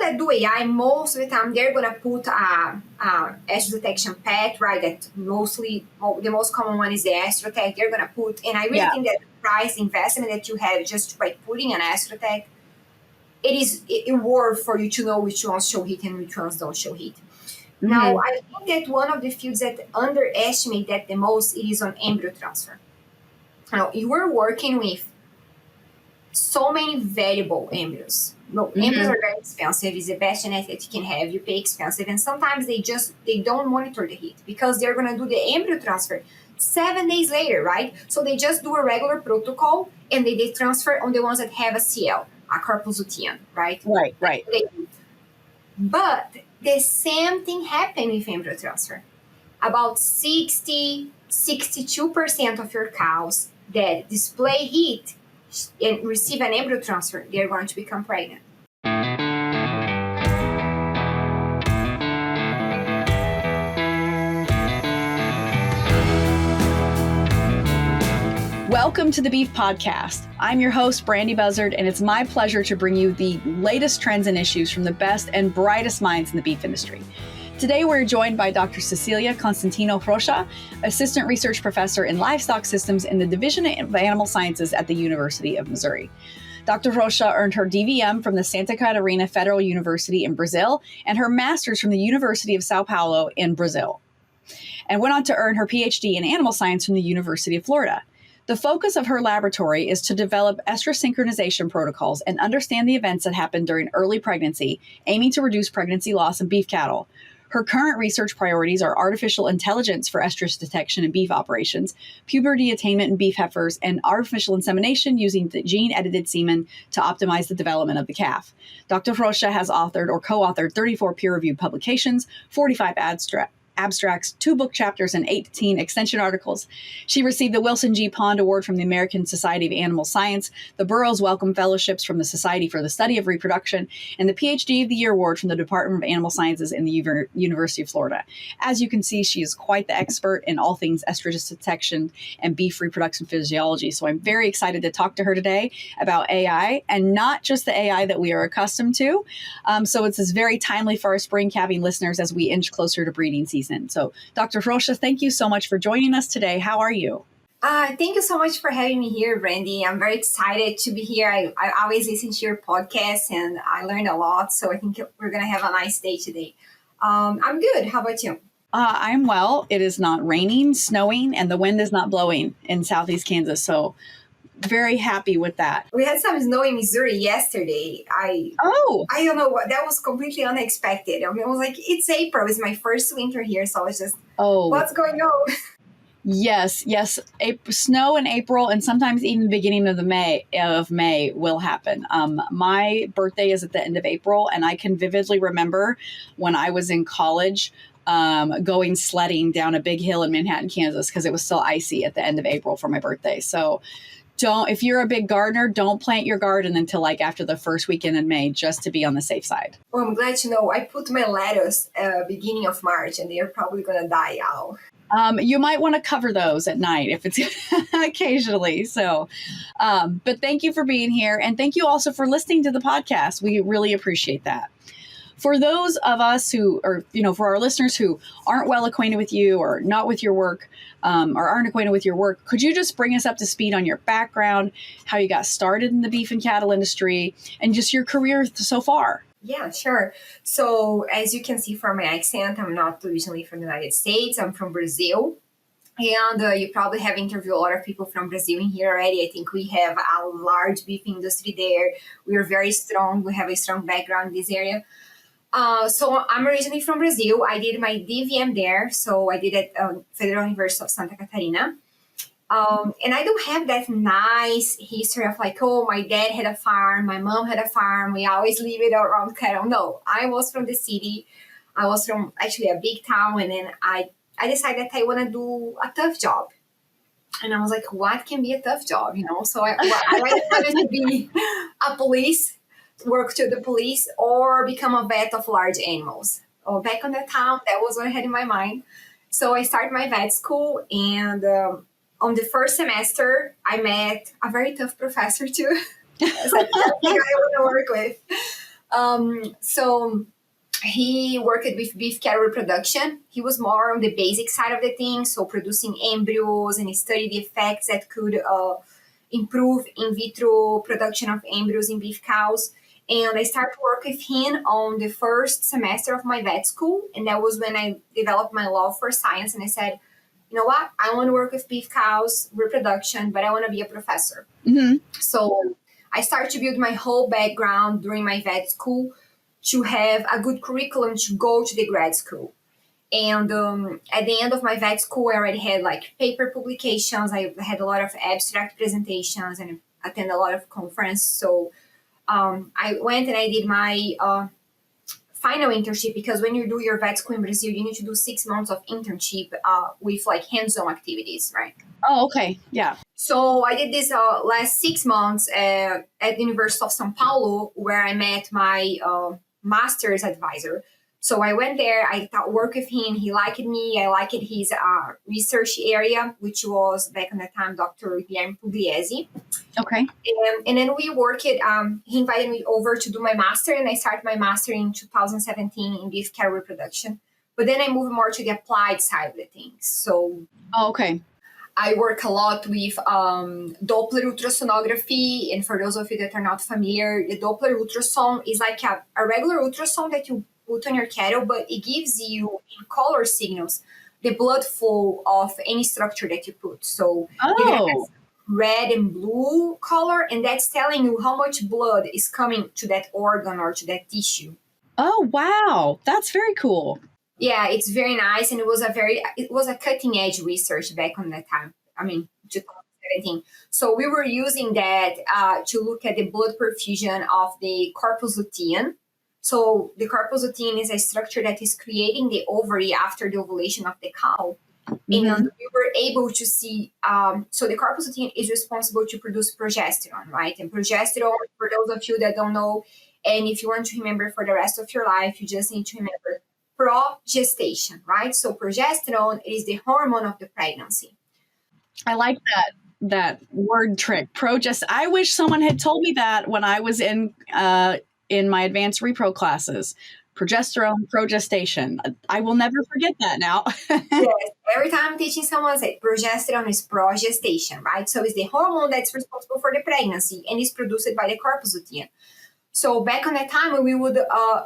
that do AI, most of the time they're going to put a Estrus detection pet, right? That mostly, the most common one is the Estrotech. They're going to put, and I really think that the price investment that you have just by putting an Estrotech, it worth for you to know which ones show heat and which ones don't show heat. Mm-hmm. Now, I think that one of the fields that underestimate that the most is on embryo transfer. Now, you are working with so many variable embryos. No, embryos are very expensive. It's the best genetic that you can have. You pay expensive. And sometimes they don't monitor the heat because they're going to do the embryo transfer 7 days later, right? So they just do a regular protocol and they transfer on the ones that have a CL, a corpus luteum, right? Right. But the same thing happened with embryo transfer. About 62% of your cows that display heat and receive an embryo transfer, they're going to become pregnant. Welcome to the Beef Podcast. I'm your host, Brandy Buzzard, and it's my pleasure to bring you the latest trends and issues from the best and brightest minds in the beef industry. Today, we're joined by Dr. Cecilia Rocha, Assistant Research Professor in Livestock Systems in the Division of Animal Sciences at the University of Missouri. Dr. Rocha earned her DVM from the Santa Catarina Federal University in Brazil and her master's from the University of Sao Paulo in Brazil, and went on to earn her PhD in animal science from the University of Florida. The focus of her laboratory is to develop estrus synchronization protocols and understand the events that happen during early pregnancy, aiming to reduce pregnancy loss in beef cattle. Her current research priorities are artificial intelligence for estrus detection in beef operations, puberty attainment in beef heifers, and artificial insemination using the gene-edited semen to optimize the development of the calf. Dr. Rocha has authored or co-authored 34 peer-reviewed publications, 45 abstracts, 2 book chapters, and 18 extension articles. She received the Wilson G. Pond Award from the American Society of Animal Science, the Burroughs Wellcome Fellowships from the Society for the Study of Reproduction, and the PhD of the Year Award from the Department of Animal Sciences in the University of Florida. As you can see, she is quite the expert in all things estrus detection and beef reproduction physiology. So I'm very excited to talk to her today about AI, and not just the AI that we are accustomed to. So it's very timely for our spring calving listeners as we inch closer to breeding season. So, Dr. Rocha, thank you so much for joining us today. How are you? Thank you so much for having me here, Brandy. I'm very excited to be here. I always listen to your podcast and I learned a lot. So I think we're going to have a nice day today. I'm good. How about you? I'm well. It is not raining, snowing, and the wind is not blowing in Southeast Kansas. So very happy with that. We had some snow in Missouri yesterday. I don't know what, that was completely unexpected. I was like, it's April. It's my first winter here. So I was just, what's going on? Yes. Snow in April and sometimes even the beginning of May will happen. My birthday is at the end of April, and I can vividly remember when I was in college going sledding down a big hill in Manhattan, Kansas, because it was still icy at the end of April for my birthday. So if you're a big gardener, don't plant your garden until like after the first weekend in May, just to be on the safe side. Well, I'm glad to know. I put my lettuce beginning of March, and they're probably going to die out. You might want to cover those at night if it's occasionally. So, but thank you for being here. And thank you also for listening to the podcast. We really appreciate that. For those of us who, or, for our listeners who aren't well acquainted with you or not with your work, or aren't acquainted with your work, could you just bring us up to speed on your background, how you got started in the beef and cattle industry, and just your career so far? Yeah, sure. So as you can see from my accent, I'm not originally from the United States. I'm from Brazil. And you probably have interviewed a lot of people from Brazil in here already. I think we have a large beef industry there. We are very strong. We have a strong background in this area. So I'm originally from Brazil. I did my DVM there. So I did it at Federal University of Santa Catarina. And I don't have that nice history of like, my dad had a farm, my mom had a farm. We always live it around cattle. No, I was from the city. I was from actually a big town. And then I decided that I want to do a tough job. And I was like, what can be a tough job? So I wanted to be a police, work to the police, or become a vet of large animals. Back on that time, that was what I had in my mind. So I started my vet school, and on the first semester, I met a very tough professor too. It's like something I want to work with. So he worked with beef cattle reproduction. He was more on the basic side of the thing, so producing embryos, and he studied the effects that could improve in vitro production of embryos in beef cows. And I started to work with him on the first semester of my vet school, and that was when I developed my love for science. And I said, you know what? I want to work with beef cows reproduction, but I want to be a professor. Mm-hmm. So I started to build my whole background during my vet school to have a good curriculum to go to the grad school. And at the end of my vet school, I already had like paper publications. I had a lot of abstract presentations and attend a lot of conferences. So I went and I did my final internship, because when you do your vet school in Brazil, you need to do 6 months of internship with like hands-on activities, right? Oh, okay. Yeah. So I did this last 6 months at the University of São Paulo, where I met my master's advisor. So I went there, I worked with him, he liked me, I liked his research area, which was back in the time Dr. Guilherme Pugliese. Okay. And then we worked, he invited me over to do my master, and I started my master in 2017 in beef cattle reproduction. But then I moved more to the applied side of the things. So Okay. I work a lot with Doppler ultrasonography. And for those of you that are not familiar, the Doppler ultrasound is like a regular ultrasound that you put on your cattle, but it gives you in color signals the blood flow of any structure that you put. So it has red and blue color, and that's telling you how much blood is coming to that organ or to that tissue. Oh, wow. That's very cool. Yeah, it's very nice, and it was a cutting edge research back on that time. I mean, 2017. So we were using that to look at the blood perfusion of the corpus luteum. So the corpus luteum is a structure that is creating the ovary after the ovulation of the cow. Mm-hmm. And we were able to see, so the corpus luteum is responsible to produce progesterone, right? And progesterone, for those of you that don't know, and if you want to remember for the rest of your life, you just need to remember progestation, right? So progesterone is the hormone of the pregnancy. I like that word trick. I wish someone had told me that when I was in my advanced repro classes. Progesterone, progestation. I will never forget that now. Yes, every time I'm teaching someone, I say progesterone is progestation, right? So it's the hormone that's responsible for the pregnancy and is produced by the corpus luteum. So back on that time, we would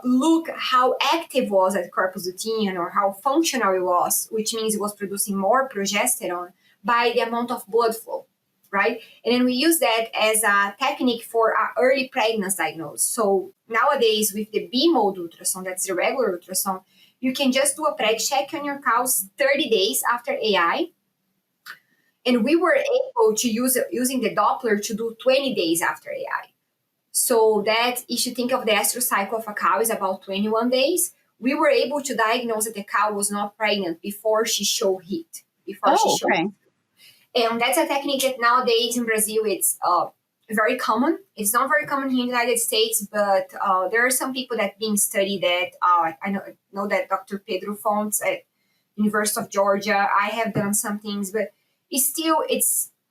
look how active was that corpus luteum or how functional it was, which means it was producing more progesterone by the amount of blood flow, right? And then we use that as a technique for early pregnancy diagnosis. So nowadays with the B-mode ultrasound, that's the regular ultrasound, you can just do a preg check on your cows 30 days after AI. And we were able to using the Doppler to do 20 days after AI. So that, if you think of the estrus cycle of a cow is about 21 days, we were able to diagnose that the cow was not pregnant before she showed heat. Okay. And that's a technique that nowadays in Brazil, it's very common. It's not very common here in the United States, but there are some people that being studied that. I know that Dr. Pedro Fontes at University of Georgia, I have done some things, but it's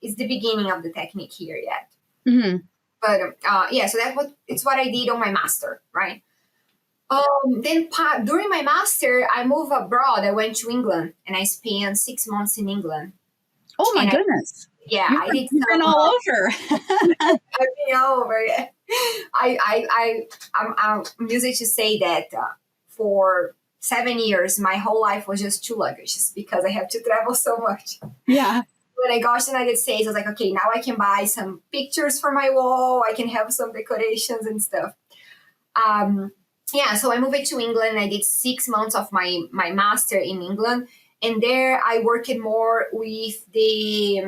the beginning of the technique here yet. Mm-hmm. But so it's what I did on my master, right? Then during my master, I moved abroad. I went to England, and I spent 6 months in England. Oh my goodness! I did. You've been all over. I've been all over. Yeah. I'm used to say that for 7 years, my whole life was just 2 luggages because I have to travel so much. Yeah. When I got to the United States, I was like, okay, now I can buy some pictures for my wall. I can have some decorations and stuff. So I moved to England. I did 6 months of my master in England. And there I worked more with the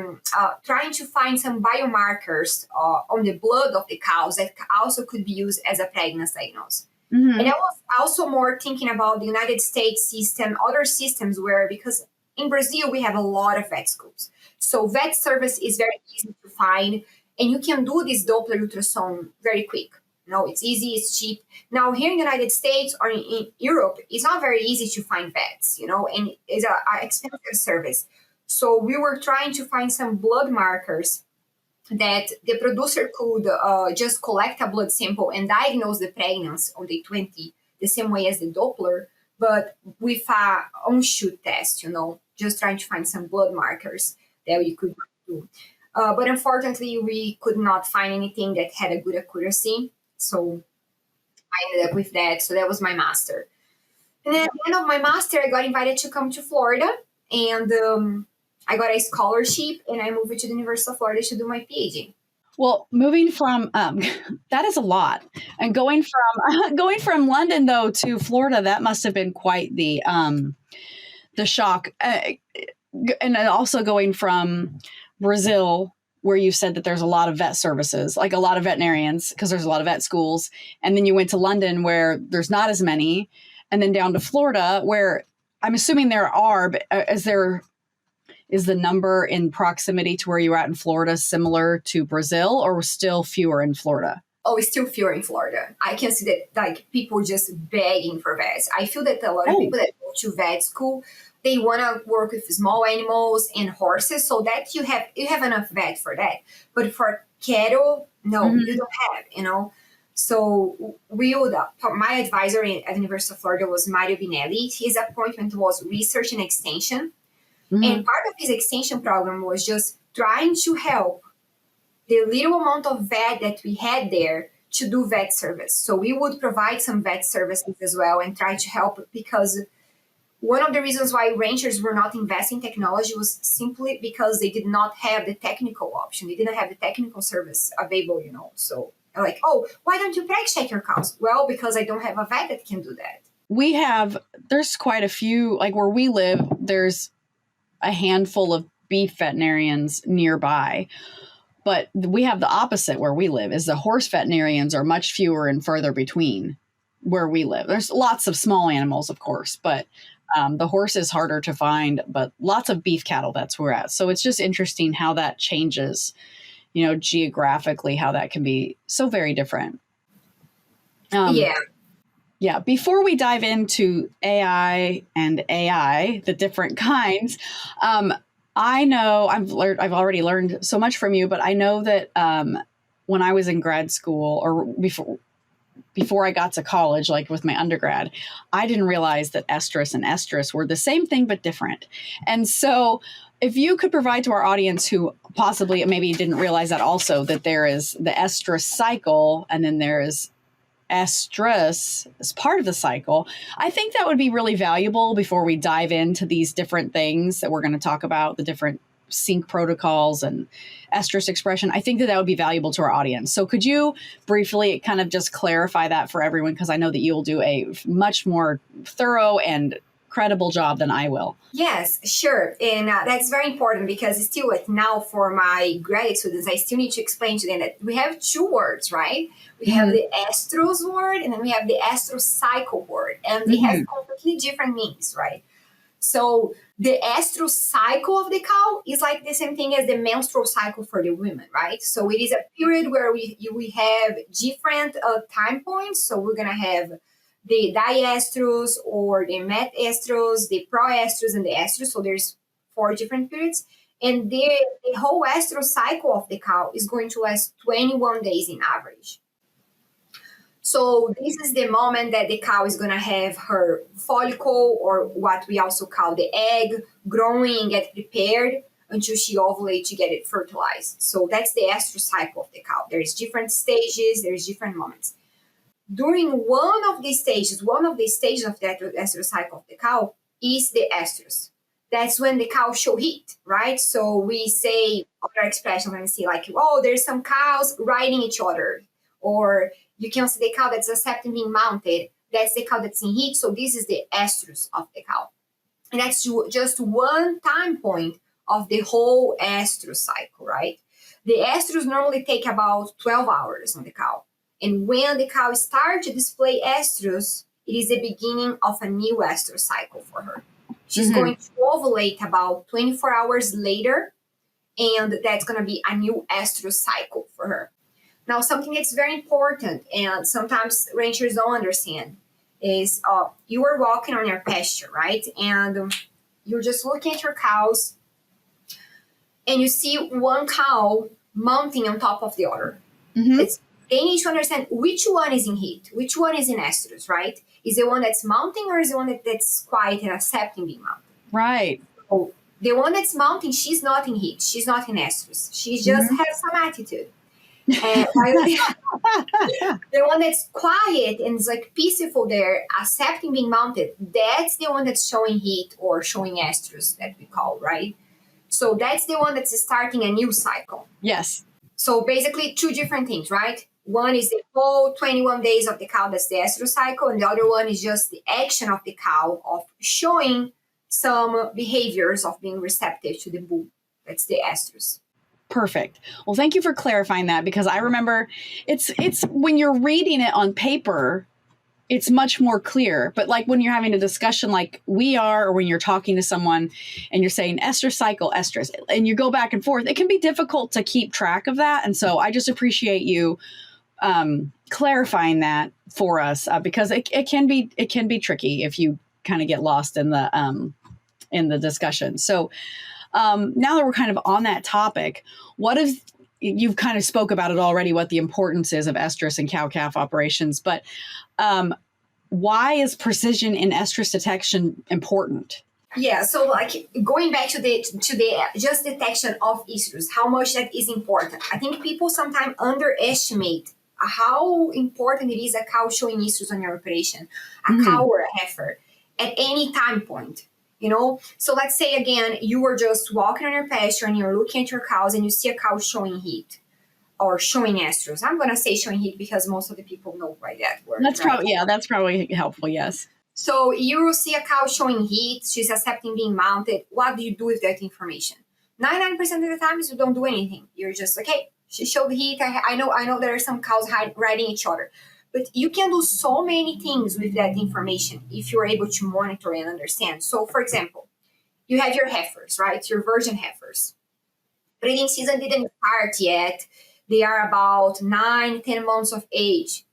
trying to find some biomarkers on the blood of the cows that also could be used as a pregnancy diagnosis. Mm-hmm. And I was also more thinking about the United States system, other systems because in Brazil, we have a lot of vet schools. So vet service is very easy to find, and you can do this Doppler ultrasound very quick. It's easy, it's cheap. Now, here in the United States or in Europe, it's not very easy to find vets, and it's an expensive service. So we were trying to find some blood markers that the producer could just collect a blood sample and diagnose the pregnancy on day 20 the same way as the Doppler, but with a on-shoot test, just trying to find some blood markers that we could do. But unfortunately, we could not find anything that had a good accuracy. So I ended up with that. So that was my master. And then at the end of my master, I got invited to come to Florida, and I got a scholarship, and I moved to the University of Florida to do my PhD. Well, moving from that is a lot, and going from London though to Florida, that must have been quite the shock, and also going from Brazil, where you said that there's a lot of vet services, like a lot of veterinarians, because there's a lot of vet schools, and then you went to London where there's not as many, and then down to Florida where I'm assuming there are, but is the number in proximity to where you were at in Florida similar to Brazil, or still fewer in Florida? Oh, it's still fewer in Florida. I can see that like people just begging for vets. I feel that a lot of people that go to vet school, they want to work with small animals and horses, so that you have enough vet for that. But for cattle, no, you don't have, So my advisor at the University of Florida was Mario Binelli. His appointment was research and extension. And part of his extension program was just trying to help the little amount of vet that we had there to do vet service. So we would provide some vet services as well and try to help, because one of the reasons why ranchers were not investing in technology was simply because they did not have the technical option. They didn't have the technical service available, So like, oh, why don't you preg check your cows? Well, because I don't have a vet that can do that. There's quite a few, like where we live, there's a handful of beef veterinarians nearby, but we have the opposite where we live. Is the horse veterinarians are much fewer and further between where we live. There's lots of small animals, of course, but the horse is harder to find, but lots of beef cattle, that's where we're at. So it's just interesting how that changes, geographically, how that can be so very different. Yeah. Before we dive into AI, the different kinds, I know I've already learned so much from you, but I know that when I was in grad school, or before I got to college, like with my undergrad, I didn't realize that estrus and estrus were the same thing but different. And so if you could provide to our audience who possibly maybe didn't realize that also, that there is the estrus cycle and then there is estrus as part of the cycle, I think that would be really valuable before we dive into these different things that we're going to talk about, the different sync protocols and estrus expression. I think that would be valuable to our audience. So could you briefly kind of just clarify that for everyone? Because I know that you'll do a much more thorough and credible job than I will. Yes, sure. And that's very important, because still like now for my graduate students, I still need to explain to them that we have two words, right? We have the estrus word, and then we have the estrus cycle word, and they have completely different meanings, right? So the estrus cycle of the cow is like the same thing as the menstrual cycle for the women, right? So it is a period where we have different time points. So we're going to have the diestrus or the met-estrus, the pro-estrus, and the estrus. So there's 4 different periods. And the whole estrus cycle of the cow is going to last 21 days in average. So this is the moment that the cow is going to have her follicle, or what we also call the egg, growing and get prepared until she ovulates to get it fertilized. So that's the estrus cycle of the cow. There's different stages, there's different moments. During one of the stages of the estrus cycle of the cow is the estrus. That's when the cow show heat, right? So we say other expressions when we say like, oh, there's some cows riding each other. Or you can see the cow that's accepting being mounted. That's the cow that's in heat. So this is the estrus of the cow. And that's just one time point of the whole estrus cycle, right? The estrus normally take about 12 hours on the cow. And when the cow starts to display estrus, it is the beginning of a new estrus cycle for her. She's going to ovulate about 24 hours later, and that's going to be a new estrus cycle for her. Now, something that's very important, and sometimes ranchers don't understand, is you are walking on your pasture, right? And you're just looking at your cows, and you see one cow mounting on top of the other. Mm-hmm. They need to understand which one is in heat, which one is in estrus, right? Is the one that's mounting or is the one that's quiet and accepting being mounted? Right. So the one that's mounting, she's not in heat, she's not in estrus. She just has some attitude. And while the one that's quiet and is like peaceful there, accepting being mounted, that's the one that's showing heat or showing estrus that we call, right? So that's the one that's starting a new cycle. Yes. So basically 2 different things, right? One is the whole 21 days of the cow, that's the estrus cycle, and the other one is just the action of the cow of showing some behaviors of being receptive to the bull. That's the estrus. Perfect. Well, thank you for clarifying that, because I remember it's when you're reading it on paper, it's much more clear. But like when you're having a discussion like we are, or when you're talking to someone and you're saying estrus cycle, estrus, and you go back and forth, it can be difficult to keep track of that. And so I just appreciate you clarifying that for us, because it can be tricky if you kind of get lost in the discussion. So now that we're kind of on that topic, what if you've kind of spoke about it already, what the importance is of estrus and cow-calf operations, but why is precision in estrus detection important? Yeah, so like going back to the just detection of estrus, how much that is important. I think people sometimes underestimate how important it is a cow showing estrus on your operation, a cow or a heifer at any time point. So let's say again, you were just walking on your pasture and you're looking at your cows and you see a cow showing heat or showing estrus. I'm going to say showing heat because most of the people know by that word. That's probably helpful. Yes. So you will see a cow showing heat. She's accepting being mounted. What do you do with that information? 99% of the times you don't do anything. You're just like, hey, she showed heat. I know there are some cows riding each other. But you can do so many things with that information if you're able to monitor and understand. So, for example, you have your heifers, right? Your virgin heifers. Breeding season didn't start yet. They are about 9-10 months of age.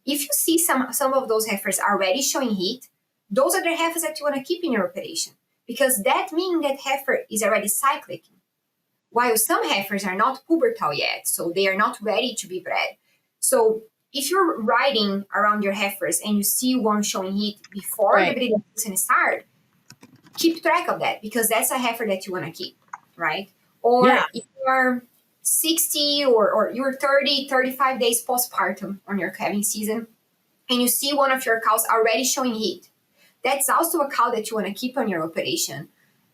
If you see some of those heifers already showing heat, those are the heifers that you want to keep in your operation, because that means that heifer is already cyclic. While some heifers are not pubertal yet, so they are not ready to be bred. So if you're riding around your heifers and you see one showing heat before the breeding season starts, keep track of that, because that's a heifer that you want to keep, right? Or if you are 60 or you're 30, 35 days postpartum on your calving season and you see one of your cows already showing heat, that's also a cow that you want to keep on your operation.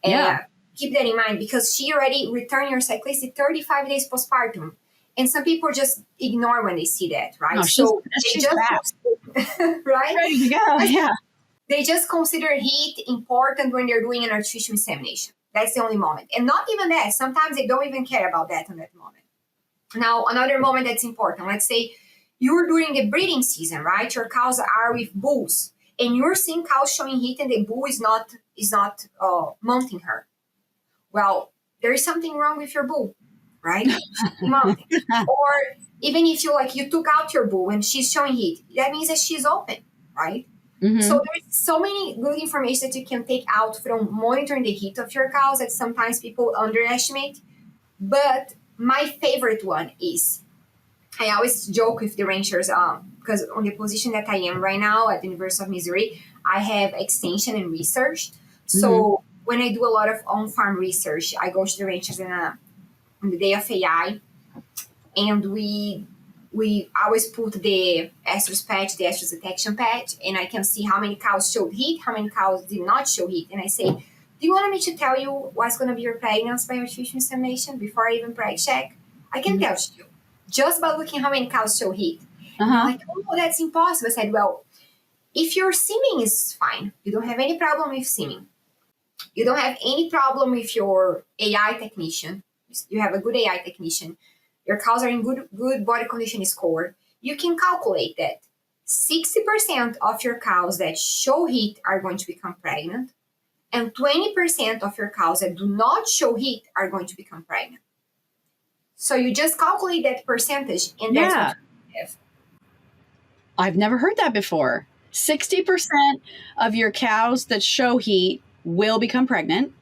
Keep that in mind, because she already returned your cyclicity 35 days postpartum. And some people just ignore when they see that, right? No, so she's fast. right? Ready to go, yeah. They just consider heat important when they're doing an artificial insemination. That's the only moment. And not even that. Sometimes they don't even care about that on that moment. Now, another moment that's important. Let's say you're during the breeding season, right? Your cows are with bulls. And you're seeing cows showing heat and the bull is not mounting her. Well, there is something wrong with your bull, right? Or even if you took out your bull and she's showing heat, that means that she's open, right? Mm-hmm. So there's so many good information that you can take out from monitoring the heat of your cows that sometimes people underestimate. But my favorite one is, I always joke with the ranchers, because on the position that I am right now at the University of Missouri, I have extension and research. So when I do a lot of on-farm research, I go to the ranchers on the day of AI, and we always put the estrus patch, the estrus detection patch, and I can see how many cows showed heat, how many cows did not show heat. And I say, do you want me to tell you what's going to be your pregnancy by artificial insemination before I even preg check? I can tell you just by looking how many cows show heat. And I'm like, oh, that's impossible. I said, well, if your seeming is fine, you don't have any problem with seeming, you don't have any problem with your AI technician, you have a good AI technician, your cows are in good body condition score, you can calculate that 60% of your cows that show heat are going to become pregnant, and 20% of your cows that do not show heat are going to become pregnant. So you just calculate that percentage, and that's what you have. I've never heard that before. 60% of your cows that show heat will become pregnant,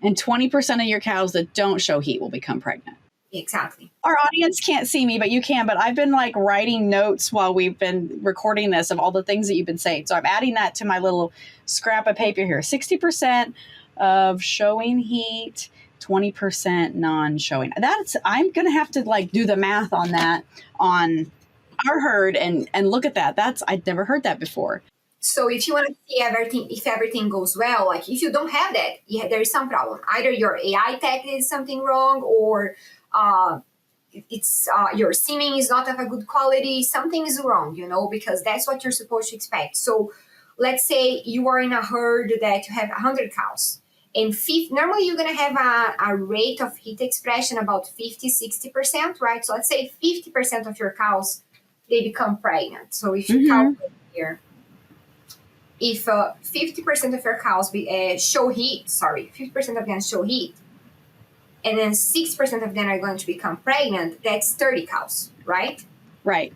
and 20% of your cows that don't show heat will become pregnant. Exactly. Our audience can't see me, but you can. But I've been like writing notes while we've been recording this of all the things that you've been saying. So I'm adding that to my little scrap of paper here. 60% of showing heat, 20% non-showing. I'm going to have to like do the math on that on our herd and look at that. I'd never heard that before. So if you want to see everything, if everything goes well, like if you don't have that, there is some problem. Either your AI tech did something wrong, or it's your seeming is not of a good quality. Something is wrong, because that's what you're supposed to expect. So let's say you are in a herd that you have 100 cows. And normally you're going to have a rate of heat expression about 50-60%, right? So let's say 50% of your cows, they become pregnant. So if you calculate here, if 50% of your cows show heat, 50% of them show heat, and then 6% of them are going to become pregnant, that's 30 cows, right? Right.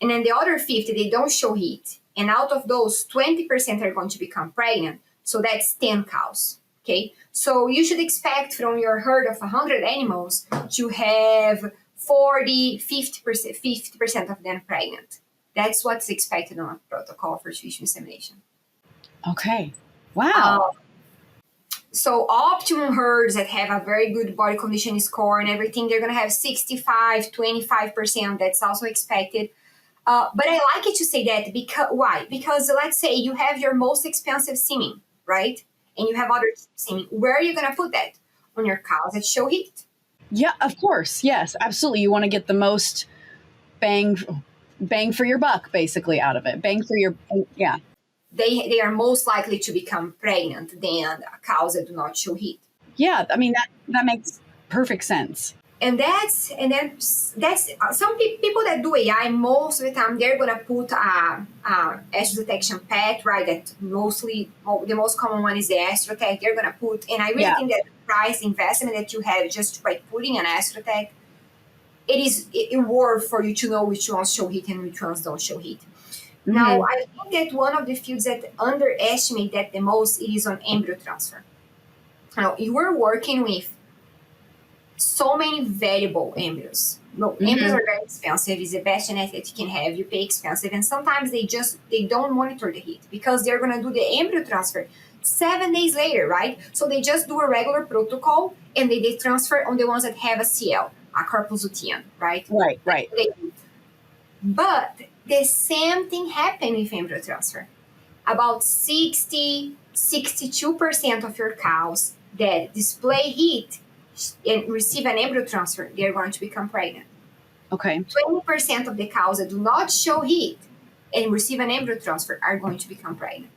And then the other 50, they don't show heat. And out of those, 20% are going to become pregnant. So that's 10 cows, okay? So you should expect from your herd of 100 animals to have 50% of them pregnant. That's what's expected on a protocol for artificial insemination. Okay. Wow. So optimum herds that have a very good body condition score and everything, they're going to have 65-25%. That's also expected. But I like it to say that because why? Because let's say you have your most expensive semen, right? And you have other semen. Where are you going to put that? On your cows that show heat. Yeah, of course. Yes, absolutely. You want to get the most bang for your buck, basically, out of it. Yeah. They are most likely to become pregnant than cows that do not show heat. Yeah, I mean that makes perfect sense. And that's some people that do AI, most of the time they're gonna put a estrus detection pet, right? That the most common one is the Estrotech. They're gonna put, and I really think that the price investment that you have just by putting an Estrotech, it worth for you to know which ones show heat and which ones don't show heat. Mm-hmm. Now, I think that one of the fields that underestimate that the most is on embryo transfer. Now, you are working with so many valuable embryos. Embryos are very expensive. It's the best genetic that you can have. You pay expensive. And sometimes they don't monitor the heat because they're going to do the embryo transfer 7 days later, right? So they just do a regular protocol and they transfer on the ones that have a CL, a corpus luteum, right? Right. But the same thing happened with embryo transfer. About 62% of your cows that display heat and receive an embryo transfer, they're going to become pregnant. Okay. 20% of the cows that do not show heat and receive an embryo transfer are going to become pregnant.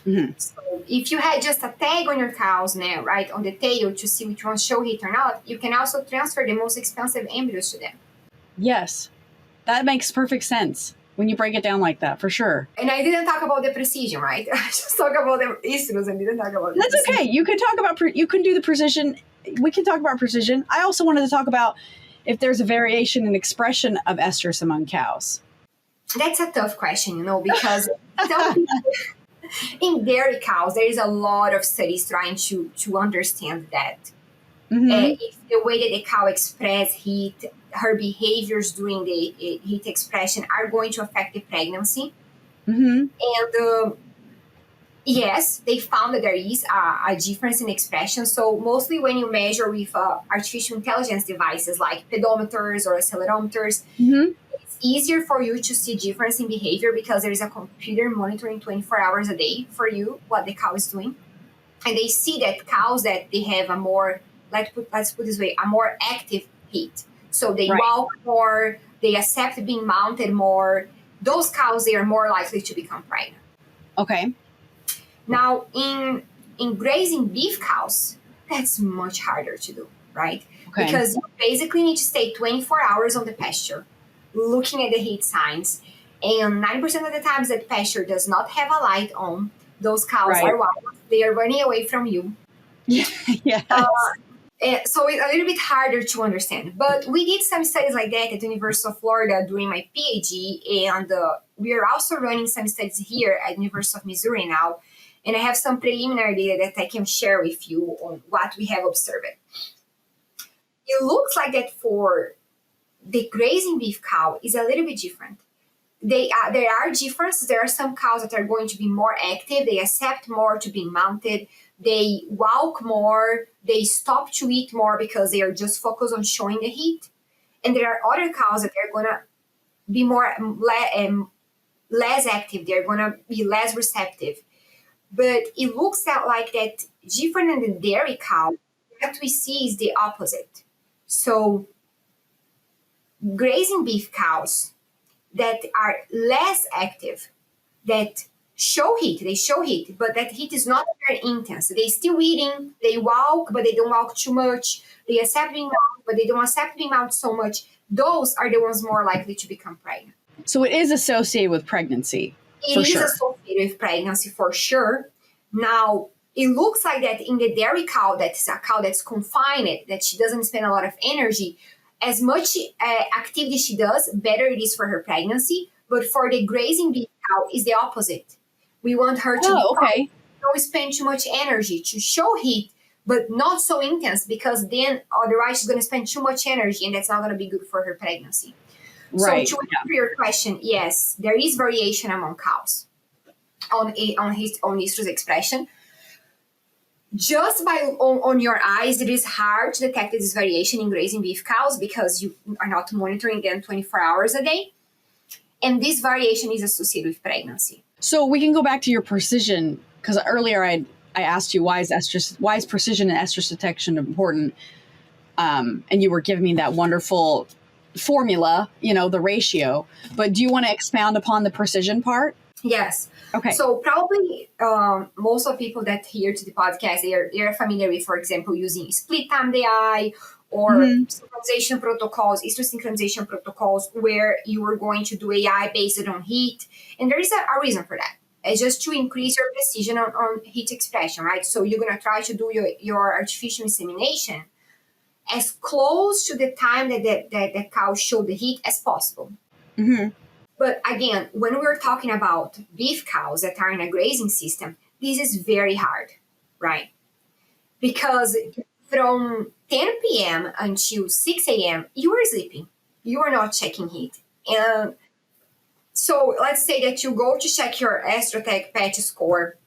Mm-hmm. So if you had just a tag on your cows now, right, on the tail to see which ones show heat or not, you can also transfer the most expensive embryos to them. Yes. That makes perfect sense when you break it down like that, for sure. And I didn't talk about the precision, right? I just talked about the Estrus and didn't talk about That's precision. Okay. You can talk about, you can do the precision. We can talk about precision. I also wanted to talk about if there's a variation in expression of estrus among cows. That's a tough question, because in dairy cows, there is a lot of studies trying to understand that. Mm-hmm. If the way that the cow expresses heat, her behaviors during the heat expression are going to affect the pregnancy. Mm-hmm. And yes, they found that there is a difference in expression. So mostly when you measure with artificial intelligence devices like pedometers or accelerometers, mm-hmm. it's easier for you to see difference in behavior because there is a computer monitoring 24 hours a day for you what the cow is doing. And they see that cows that they have a more, let's put this way, a more active heat. So they walk more, they accept being mounted more. Those cows, they are more likely to become pregnant. Okay. Now, in grazing beef cows, that's much harder to do, right? Okay. Because you basically need to stay 24 hours on the pasture, looking at the heat signs. And 90% of the times that pasture does not have a light on, those cows are wild. They are running away from you. Yes. So it's a little bit harder to understand. But we did some studies like that at the University of Florida during my PhD. And we are also running some studies here at the University of Missouri now. And I have some preliminary data that I can share with you on what we have observed. It looks like that for the grazing beef cow is a little bit different. There are differences. There are some cows that are going to be more active. They accept more to be mounted. They walk more. They stop to eat more because they are just focused on showing the heat. And there are other cows that are going to be less active. They're going to be less receptive. But it looks like that different than the dairy cow, what we see is the opposite. So grazing beef cows that are less active, that they show heat, but that heat is not very intense. They still eating, they walk, but they don't walk too much. They accept being out, but they don't accept being out so much. Those are the ones more likely to become pregnant. So it is associated with pregnancy. It is associated with pregnancy for sure. Now, it looks like that in the dairy cow, that's a cow that's confined, that she doesn't spend a lot of energy, as much activity she does, better it is for her pregnancy. But for the grazing beef cow, is the opposite. We want her to don't spend too much energy, to show heat, but not so intense, because then otherwise she's going to spend too much energy, and that's not going to be good for her pregnancy. Right. So to answer your question, yes, there is variation among cows on estrus expression. Just by on your eyes, it is hard to detect this variation in grazing beef cows because you are not monitoring them 24 hours a day. And this variation is associated with pregnancy. So we can go back to your precision, because earlier I asked you why is precision and estrus detection important? And you were giving me that wonderful formula, the ratio. But do you want to expound upon the precision part? Yes. Okay. So probably most of people that hear to the podcast, they are familiar with, for example, using split time DI or synchronization protocols, Estrus synchronization protocols, where you are going to do AI based on heat. And there is a reason for that. It's just to increase your precision on heat expression, right? So you're going to try to do your artificial insemination as close to the time that the cow show the heat as possible. Mm-hmm. But again, when we're talking about beef cows that are in a grazing system, this is very hard, right? Because from 10 p.m. until 6 a.m., you are sleeping. You are not checking heat. And so let's say that you go to check your Estrotech patch score,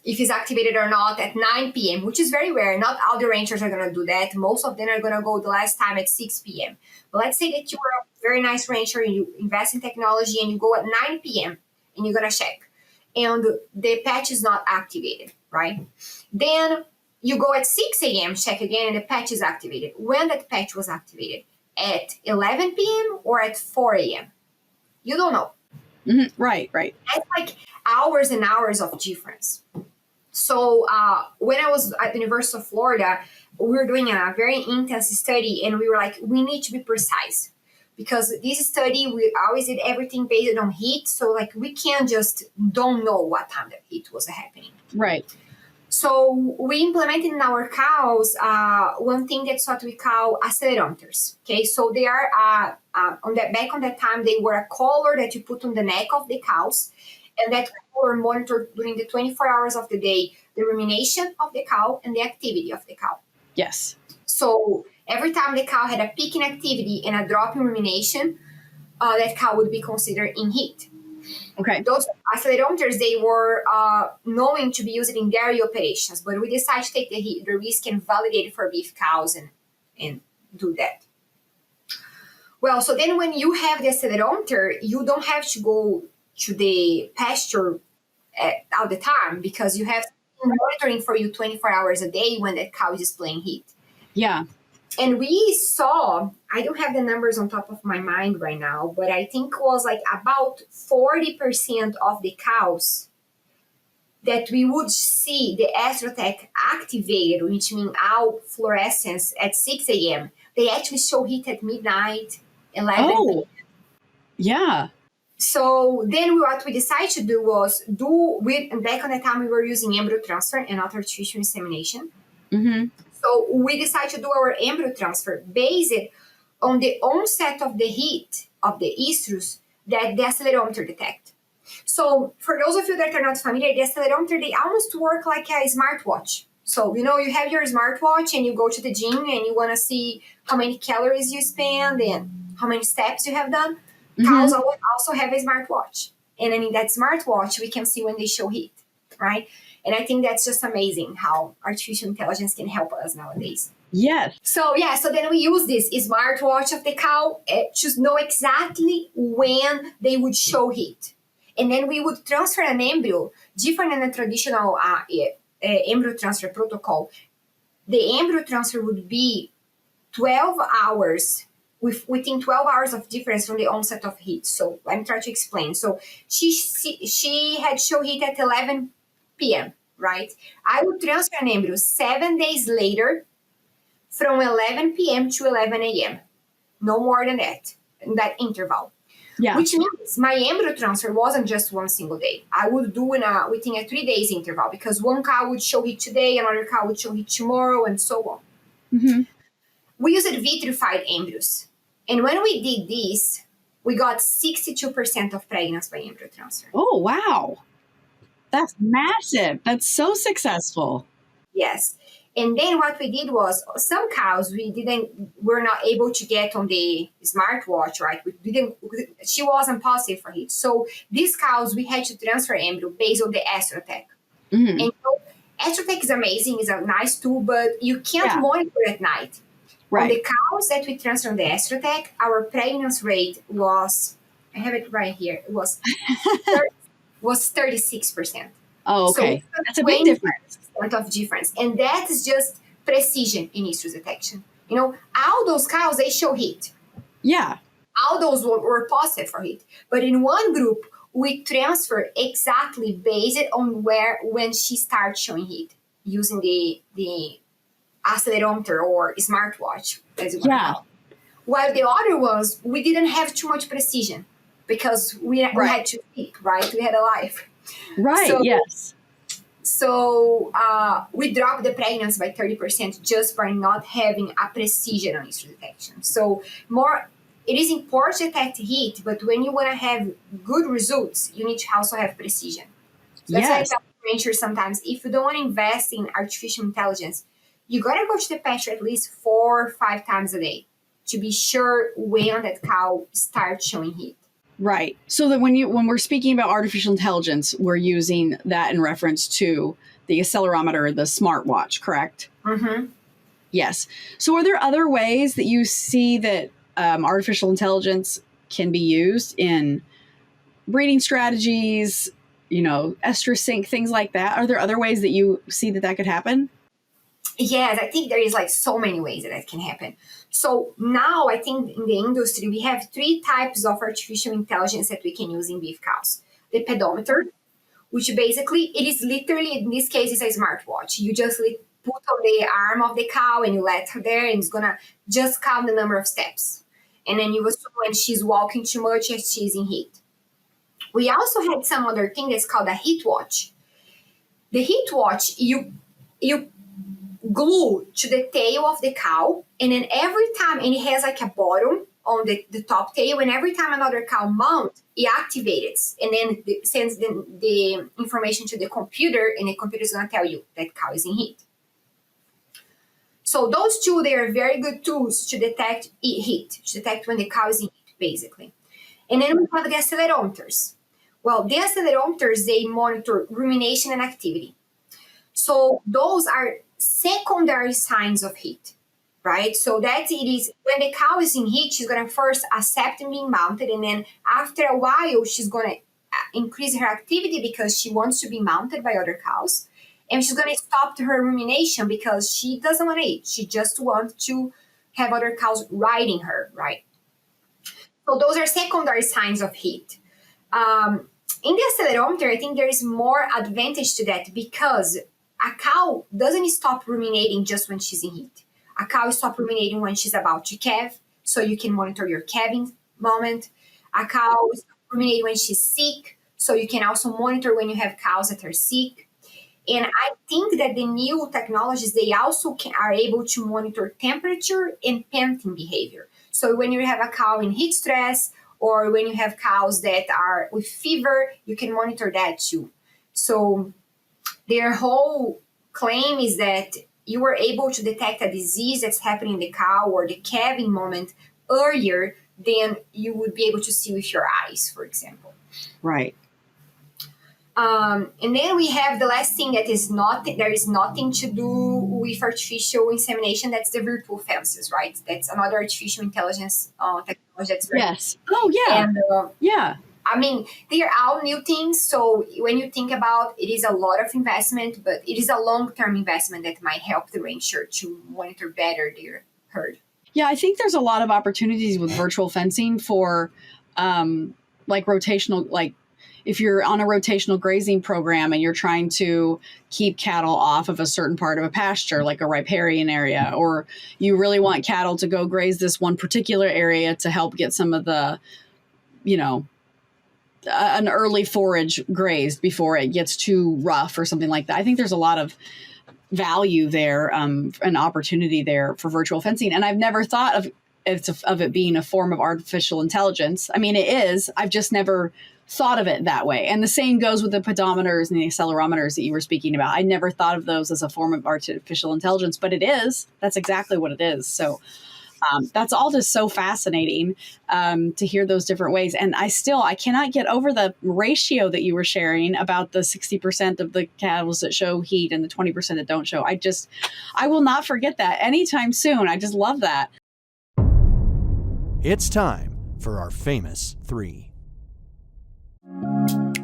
if it's activated or not at 9 p.m., which is very rare. Not all the ranchers are going to do that. Most of them are going to go the last time at 6 p.m. But let's say that you are a very nice rancher and you invest in technology and you go at 9 p.m. and you're going to check. And the patch is not activated, right? Then you go at 6 a.m., check again, and the patch is activated. When that patch was activated? At 11 p.m. or at 4 a.m.? You don't know. Mm-hmm. Right. That's like hours and hours of difference. So when I was at the University of Florida, we were doing a very intense study, and we were like, we need to be precise. Because this study, we always did everything based on heat. So like we can't just don't know what time the heat was happening. Right. So we implemented in our cows one thing that's what we call accelerometers. Okay, so they are back on that time, they were a collar that you put on the neck of the cows, and that collar monitored during the 24 hours of the day the rumination of the cow and the activity of the cow. Yes. So every time the cow had a peak in activity and a drop in rumination, that cow would be considered in heat. Okay. Those accelerometers, they were known to be used in dairy operations, but we decided to take the risk and validate it for beef cows and do that. Well, so then when you have the accelerometer, you don't have to go to the pasture all the time, because you have monitoring for you 24 hours a day when that cow is displaying heat. Yeah. And we saw, I don't have the numbers on top of my mind right now, but I think it was like about 40% of the cows that we would see the Estrotech activated, which means out fluorescence at 6 a.m. They actually show heat at midnight, 11 p.m. Yeah. So then what we decided to do was back on the time we were using embryo transfer and not artificial insemination. Mm-hmm. So we decided to do our embryo transfer based on the onset of the heat of the estrus that the accelerometer detect. So for those of you that are not familiar, the accelerometer, they almost work like a smartwatch. So, you have your smartwatch and you go to the gym and you want to see how many calories you spend and how many steps you have done. Cows also have a smartwatch. And then in that smartwatch, we can see when they show heat, right? And I think that's just amazing how artificial intelligence can help us nowadays. Yes. So then we use this smartwatch of the cow to know exactly when they would show heat. And then we would transfer an embryo, different than a traditional embryo transfer protocol. The embryo transfer would be 12 hours, within 12 hours of difference from the onset of heat. So let me try to explain. So she had show heat at 11 p.m., right? I would transfer an embryo 7 days later from 11 p.m. to 11 a.m. No more than that, in that interval. Yeah. Which means my embryo transfer wasn't just one single day. I would do within a 3 days interval, because one cow would show heat today, another cow would show heat tomorrow, and so on. Mm-hmm. We used vitrified embryos. And when we did this, we got 62% of pregnancy by embryo transfer. Oh, wow. That's massive. That's so successful. Yes. And then what we did was, some cows were not able to get on the smartwatch, right? She wasn't positive for heat. So these cows, we had to transfer embryo based on the Estrus. Mm-hmm. And so Estrus is amazing, it's a nice tool, but you can't monitor at night. Right. On the cows that we transferred on the Estrus, our pregnancy rate was, I have it right here, it was 36%. Oh, okay. So that's a big difference. Of difference. And that is just precision in estrus detection. All those cows, they show heat. Yeah. All those were positive for heat. But in one group, we transfer exactly based on when she starts showing heat, using the accelerometer or smartwatch, as you want to call it. While the other ones, we didn't have too much precision, because we had to think, right? We had a life. Right, yes. So we dropped the pregnancy by 30% just by not having a precision on estrus detection. So it is important to detect heat, but when you want to have good results, you need to also have precision. So that's why I tell ranchers sometimes, if you don't want to invest in artificial intelligence, you got to go to the pasture at least 4 or 5 times a day to be sure when that cow starts showing heat. Right. So that when we're speaking about artificial intelligence, we're using that in reference to the accelerometer, the smartwatch, correct? Mm-hmm. Yes. So are there other ways that you see that artificial intelligence can be used in breeding strategies, estrus sync, things like that? Are there other ways that you see that could happen? Yes, I think there is so many ways that can happen. So now I think in the industry, we have 3 types of artificial intelligence that we can use in beef cows. The pedometer, which basically, it is literally, in this case, it's a smartwatch. You just put on the arm of the cow and you let her there, and it's going to just count the number of steps. And then you assume when she's walking too much and she's in heat. We also had some other thing that's called a heat watch. The heat watch, you glue to the tail of the cow, and then every time, and it has a bottom on the top tail, and every time another cow mounts, it activates, and then it sends the information to the computer, and the computer is going to tell you that cow is in heat. So those two, they are very good tools to detect heat, to detect when the cow is in heat, basically. And then we have the accelerometers. Well, the accelerometers, they monitor rumination and activity. So those are secondary signs of heat, right? So that it is when the cow is in heat, she's going to first accept being mounted, and then after a while, she's going to increase her activity because she wants to be mounted by other cows, and she's going to stop her rumination because she doesn't want to eat. She just wants to have other cows riding her, right? So those are secondary signs of heat. In the accelerometer, I think there is more advantage to that, because a cow doesn't stop ruminating just when she's in heat. A cow stops ruminating when she's about to calve, so you can monitor your calving moment. A cow stops ruminating when she's sick, so you can also monitor when you have cows that are sick. And I think that the new technologies, they also are able to monitor temperature and panting behavior. So when you have a cow in heat stress, or when you have cows that are with fever, you can monitor that too. So their whole claim is that you were able to detect a disease that's happening in the cow or the calving moment earlier than you would be able to see with your eyes, for example. Right. And then we have the last thing that is not, there is nothing to do with artificial insemination. That's the virtual fences, right? That's another artificial intelligence technology. That's very Yes. Oh, yeah. And yeah. I mean, they are all new things. So when you think about it, is a lot of investment, but it is a long-term investment that might help the rancher to monitor better their herd. Yeah, I think there's a lot of opportunities with virtual fencing for like rotational, like if you're on a rotational grazing program and you're trying to keep cattle off of a certain part of a pasture, like a riparian area, or you really want cattle to go graze this one particular area to help get some of the, an early forage grazed before it gets too rough or something like that. I think there's a lot of value there, an opportunity there for virtual fencing. And I've never thought of it being a form of artificial intelligence. I mean, it is. I've just never thought of it that way. And the same goes with the pedometers and the accelerometers that you were speaking about. I never thought of those as a form of artificial intelligence, but it is. That's exactly what it is. So that's all just so fascinating to hear those different ways. And I cannot get over the ratio that you were sharing about the 60% of the cattle that show heat and the 20% that don't show. I will not forget that anytime soon. I just love that. It's time for our famous three.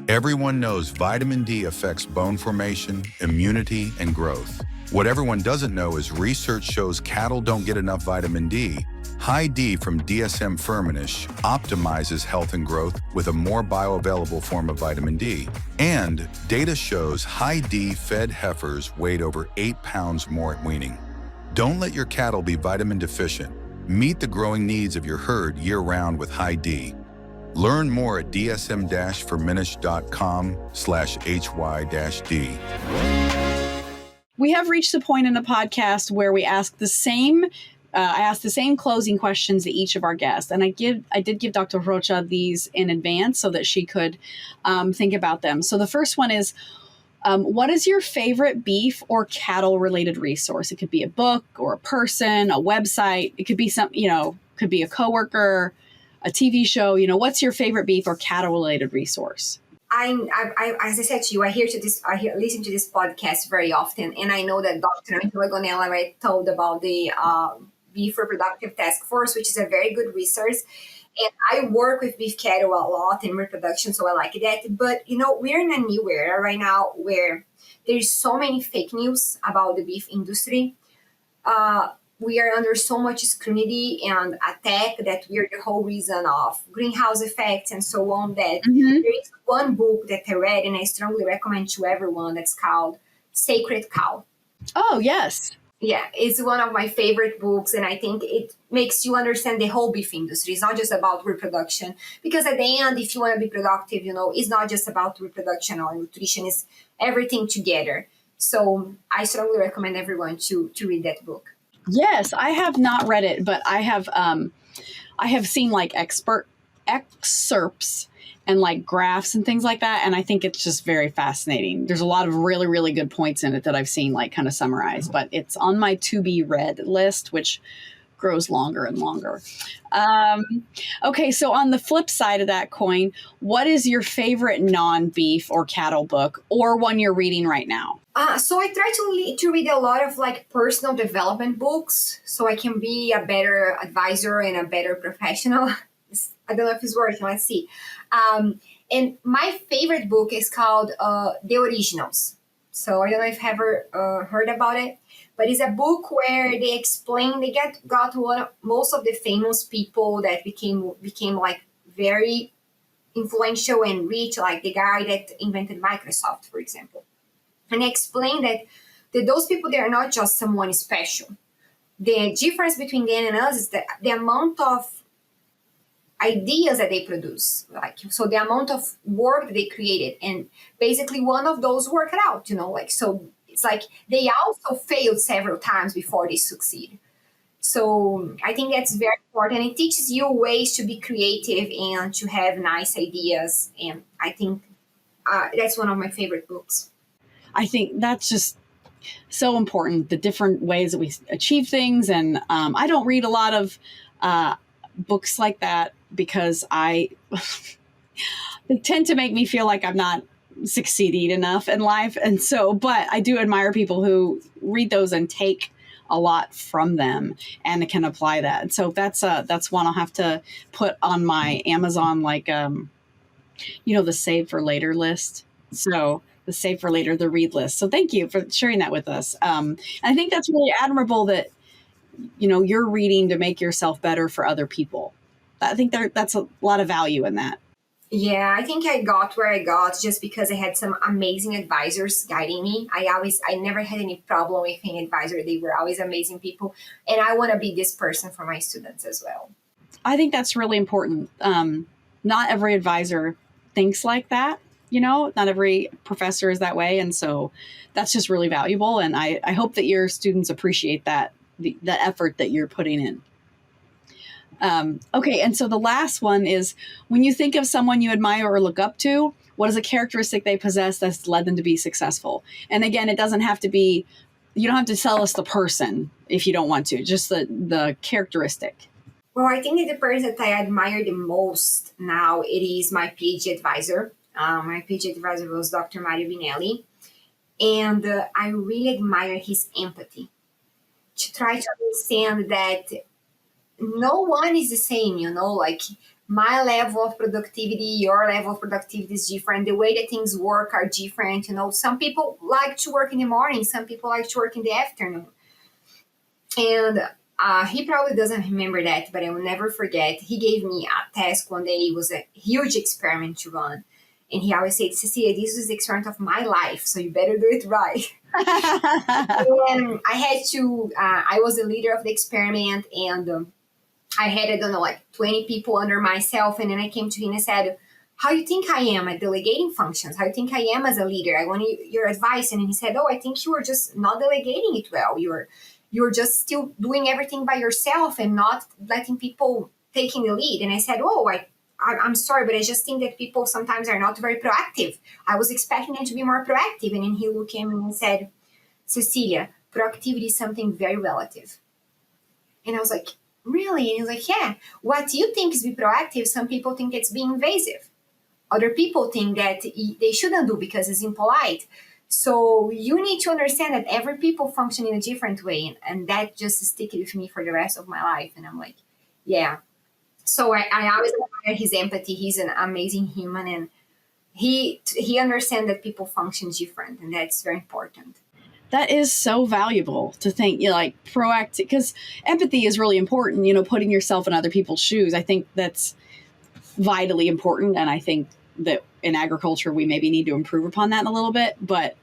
Everyone knows vitamin D affects bone formation, immunity, and growth. What everyone doesn't know is research shows cattle don't get enough vitamin D. High D from DSM Firmenich optimizes health and growth with a more bioavailable form of vitamin D. And data shows high D fed heifers weighed over 8 pounds more at weaning. Don't let your cattle be vitamin deficient. Meet the growing needs of your herd year-round with high D. Learn more at dsm-firmenich.com/hy-d. We have reached the point in the podcast where we ask the same I ask the same closing questions to each of our guests. And I did give Dr. Rocha these in advance so that she could think about them. So the first one is, what is your favorite beef or cattle related resource? It could be a book or a person, a website. It could be could be a coworker, a TV show. What's your favorite beef or cattle related resource? I, as I said to you, I listen to this podcast very often, and I know that Dr. Angela Gonella told about the Beef Reproductive Task Force, which is a very good resource. And I work with beef cattle a lot in reproduction, so I like that. But, we're in a new era right now where there's so many fake news about the beef industry. We are under so much scrutiny and attack that we are the whole reason of greenhouse effects and so on. That There is one book that I read and I strongly recommend to everyone that's called Sacred Cow. Oh, yes. Yeah, it's one of my favorite books, and I think it makes you understand the whole beef industry. It's not just about reproduction, because at the end, if you want to be productive, it's not just about reproduction or nutrition, it's everything together. So I strongly recommend everyone to read that book. Yes, I have not read it, but I have seen like excerpts and like graphs and things like that. And I think it's just very fascinating. There's a lot of really, really good points in it that I've seen like kind of summarized, but it's on my to be read list, which grows longer and longer. Okay, so on the flip side of that coin, what is your favorite non-beef or cattle book or one you're reading right now? So I try to read a lot of like personal development books so I can be a better advisor and a better professional. I don't know if it's working. Let's see. And my favorite book is called The Originals. So I don't know if you've ever heard about it, but it's a book where they explain, got most of the famous people that became like very influential and rich, like the guy that invented Microsoft, for example. And they explain that those people, they are not just someone special. The difference between them and us is the amount of ideas that they produce, so the amount of work they created, and basically one of those worked out, so it's like they also failed several times before they succeed. So I think that's very important. It teaches you ways to be creative and to have nice ideas, and I think that's one of my favorite books. I think that's just So important, the different ways that we achieve things. And I don't read a lot of books like that because they tend to make me feel like I'm not succeeding enough in life. And so, but I do admire people who read those and take a lot from them and can apply that. And so that's one I'll have to put on my Amazon, like, the save for later list. So the save for later, the read list. So thank you for sharing that with us. And I think that's really admirable that, you're reading to make yourself better for other people. I think that's a lot of value in that. Yeah, I think I got where I got just because I had some amazing advisors guiding me. I never had any problem with any advisor. They were always amazing people. And I want to be this person for my students as well. I think that's really important. Not every advisor thinks like that. Not every professor is that way. And so that's just really valuable. And I hope that your students appreciate that, the effort that you're putting in. Okay. And so the last one is, when you think of someone you admire or look up to, what is a characteristic they possess that's led them to be successful? And again, it doesn't have to be, you don't have to tell us the person if you don't want to, just the characteristic. Well, I think that the person that I admire the most now, it is my PhD advisor. My PhD advisor was Dr. Mario Binelli. And I really admire his empathy to try to understand that no one is the same, like my level of productivity, your level of productivity is different. The way that things work are different. Some people like to work in the morning. Some people like to work in the afternoon. And he probably doesn't remember that, but I will never forget. He gave me a task one day. It was a huge experiment to run. And he always said, Cecilia, this is the experiment of my life, so you better do it right. And I was the leader of the experiment, and I had, 20 people under myself. And then I came to him and said, how do you think I am at delegating functions? How do you think I am as a leader? I want your advice. And he said, I think you are just not delegating it well. You're just still doing everything by yourself and not letting people taking the lead. And I said, I'm sorry, but I just think that people sometimes are not very proactive. I was expecting them to be more proactive. And then he looked at me and said, Cecilia, proactivity is something very relative. And I was like, really? And he was like, yeah, what you think is be proactive, some people think it's being invasive. Other people think that they shouldn't do because it's impolite. So you need to understand that every people function in a different way. And that just stick with me for the rest of my life. And I'm like, yeah. So I always admire his empathy. He's an amazing human. And he understands that people function different. And that's very important. That is so valuable to think, proactive, because empathy is really important, putting yourself in other people's shoes. I think that's vitally important. And I think that in agriculture, we maybe need to improve upon that a little bit. But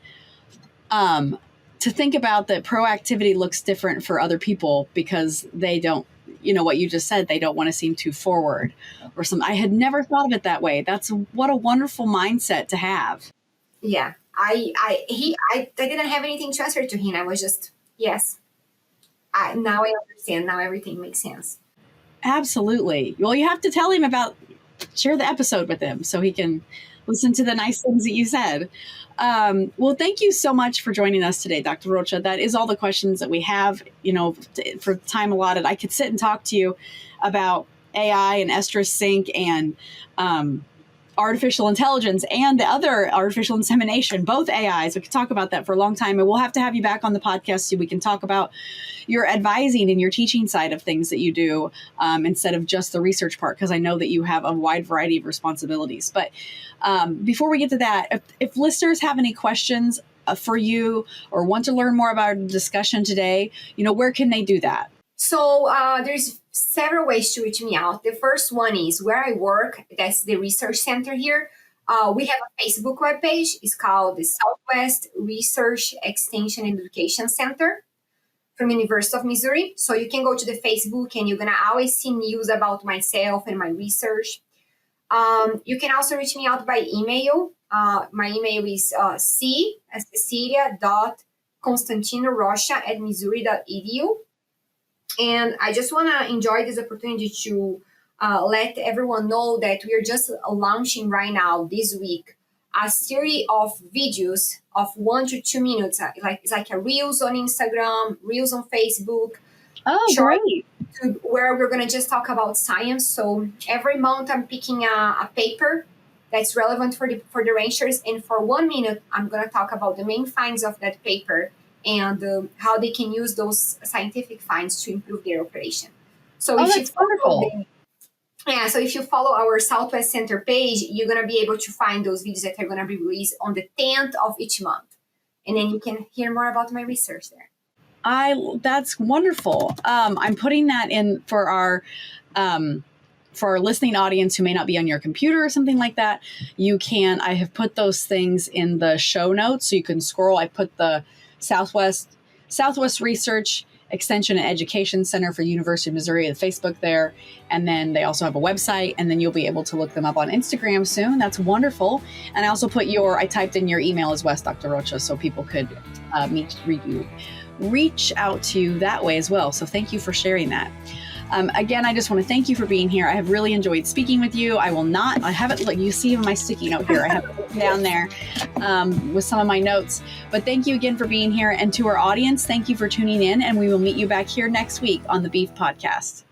to think about that proactivity looks different for other people because they don't, what you just said, they don't want to seem too forward or something. I had never thought of it that way. What a wonderful mindset to have. Yeah. I didn't have anything to answer to him. I was just, yes. Now I understand. Now everything makes sense. Absolutely. Well, you have to share the episode with him so he can listen to the nice things that you said. Well, thank you so much for joining us today, Dr. Rocha. That is all the questions that we have, for time allotted. I could sit and talk to you about AI and Estrus Sync and, artificial intelligence and the other artificial insemination, both AIs. We could talk about that for a long time, and we'll have to have you back on the podcast so we can talk about your advising and your teaching side of things that you do instead of just the research part, because I know that you have a wide variety of responsibilities. But before we get to that, if listeners have any questions for you or want to learn more about our discussion today, where can they do that? So there's several ways to reach me out. The first one is where I work. That's the research center here. We have a Facebook webpage. It's called the Southwest Research Extension and Education Center from University of Missouri. So you can go to the Facebook and you're going to always see news about myself and my research. You can also reach me out by email. My email is cecilia.constantinorocha@missouri.edu. And I just want to enjoy this opportunity to let everyone know that we are just launching right now this week a series of videos of 1 to 2 minutes. It's like a reels on Instagram, reels on Facebook. Oh, great. Where we're going to just talk about science. So every month I'm picking a paper that's relevant for the ranchers. And for 1 minute, I'm going to talk about the main finds of that paper and how they can use those scientific finds to improve their operation. So that's wonderful. So if you follow our Southwest Center page, you're going to be able to find those videos that are going to be released on the 10th of each month. And then you can hear more about my research there. That's wonderful. I'm putting that in for our listening audience who may not be on your computer or something like that. I have put those things in the show notes so you can scroll. I put the Southwest Research Extension and Education Center for University of Missouri, the Facebook there. And then they also have a website, and then you'll be able to look them up on Instagram soon. That's wonderful. And I also I typed in your email as West, Dr. Rocha, so people could reach out to you that way as well. So thank you for sharing that. Again, I just want to thank you for being here. I have really enjoyed speaking with you. I have it, you see my sticky note here. I have it down there with some of my notes. But thank you again for being here. And to our audience, thank you for tuning in. And we will meet you back here next week on the Beef Podcast.